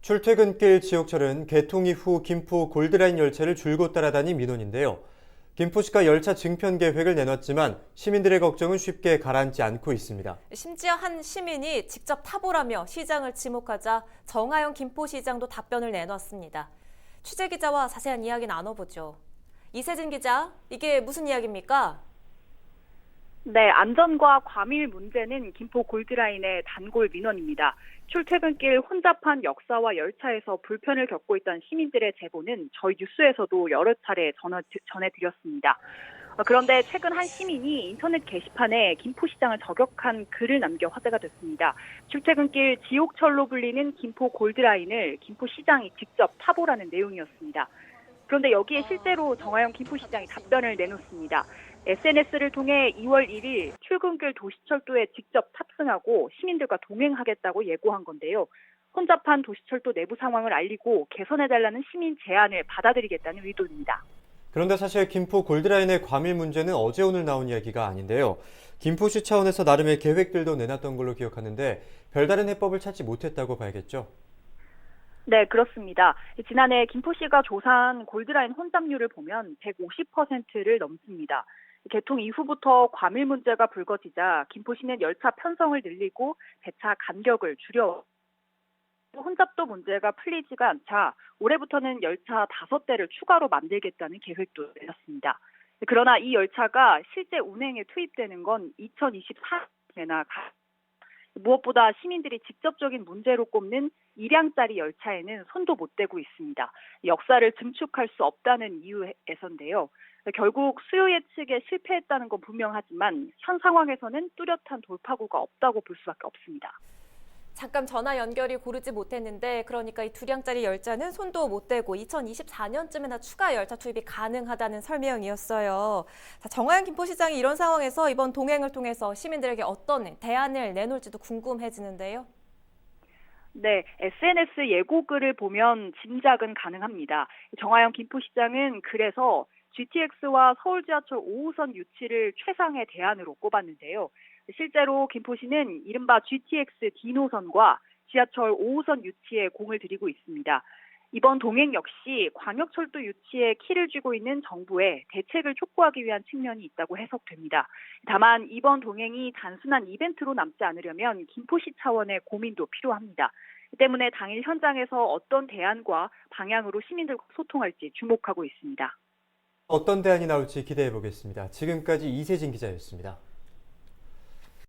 출퇴근길 지옥철은 개통 이후 김포 골드라인 열차를 줄곧 따라다닌 민원인데요. 김포시가 열차 증편 계획을 내놨지만 시민들의 걱정은 쉽게 가라앉지 않고 있습니다. 심지어 한 시민이 직접 타보라며 시장을 지목하자 정하영 김포시장도 답변을 내놨습니다. 취재기자와 자세한 이야기 나눠보죠. 이세진 기자, 이게 무슨 이야기입니까? 네, 안전과 과밀 문제는 김포 골드라인의 단골 민원입니다. 출퇴근길 혼잡한 역사와 열차에서 불편을 겪고 있던 시민들의 제보는 저희 뉴스에서도 여러 차례 전해드렸습니다. 그런데 최근 한 시민이 인터넷 게시판에 김포시장을 저격한 글을 남겨 화제가 됐습니다. 출퇴근길 지옥철로 불리는 김포 골드라인을 김포시장이 직접 타보라는 내용이었습니다. 그런데 여기에 실제로 정하영 김포시장이 답변을 내놓습니다. SNS를 통해 2월 1일 출근길 도시철도에 직접 탑승하고 시민들과 동행하겠다고 예고한 건데요. 혼잡한 도시철도 내부 상황을 알리고 개선해달라는 시민 제안을 받아들이겠다는 의도입니다. 그런데 사실 김포 골드라인의 과밀 문제는 어제 오늘 나온 이야기가 아닌데요. 김포시 차원에서 나름의 계획들도 내놨던 걸로 기억하는데 별다른 해법을 찾지 못했다고 봐야겠죠? 네, 그렇습니다. 지난해 김포시가 조사한 골드라인 혼잡률을 보면 150%를 넘습니다. 개통 이후부터 과밀 문제가 불거지자 김포시는 열차 편성을 늘리고 배차 간격을 줄여 혼잡도 문제가 풀리지가 않자 올해부터는 열차 5대를 추가로 만들겠다는 계획도 내놨습니다. 그러나 이 열차가 실제 운행에 투입되는 건 2024년에나 무엇보다 시민들이 직접적인 문제로 꼽는 2량짜리 열차에는 손도 못 대고 있습니다. 역사를 증축할 수 없다는 이유에서인데요. 결국 수요 예측에 실패했다는 건 분명하지만 현 상황에서는 뚜렷한 돌파구가 없다고 볼 수밖에 없습니다. 잠깐 전화 연결이 고르지 못했는데 그러니까 이 2량짜리 열차는 손도 못 대고 2024년쯤에나 추가 열차 투입이 가능하다는 설명이었어요. 자, 정하영 김포시장이 이런 상황에서 이번 동행을 통해서 시민들에게 어떤 대안을 내놓을지도 궁금해지는데요. 네, SNS 예고글을 보면 짐작은 가능합니다. 정하영 김포시장은 그래서 GTX와 서울 지하철 5호선 유치를 최상의 대안으로 꼽았는데요. 실제로 김포시는 이른바 GTX D노선과 지하철 5호선 유치에 공을 들이고 있습니다. 이번 동행 역시 광역철도 유치에 키를 쥐고 있는 정부의 대책을 촉구하기 위한 측면이 있다고 해석됩니다. 다만 이번 동행이 단순한 이벤트로 남지 않으려면 김포시 차원의 고민도 필요합니다. 때문에 당일 현장에서 어떤 대안과 방향으로 시민들과 소통할지 주목하고 있습니다. 어떤 대안이 나올지 기대해 보겠습니다. 지금까지 이세진 기자였습니다.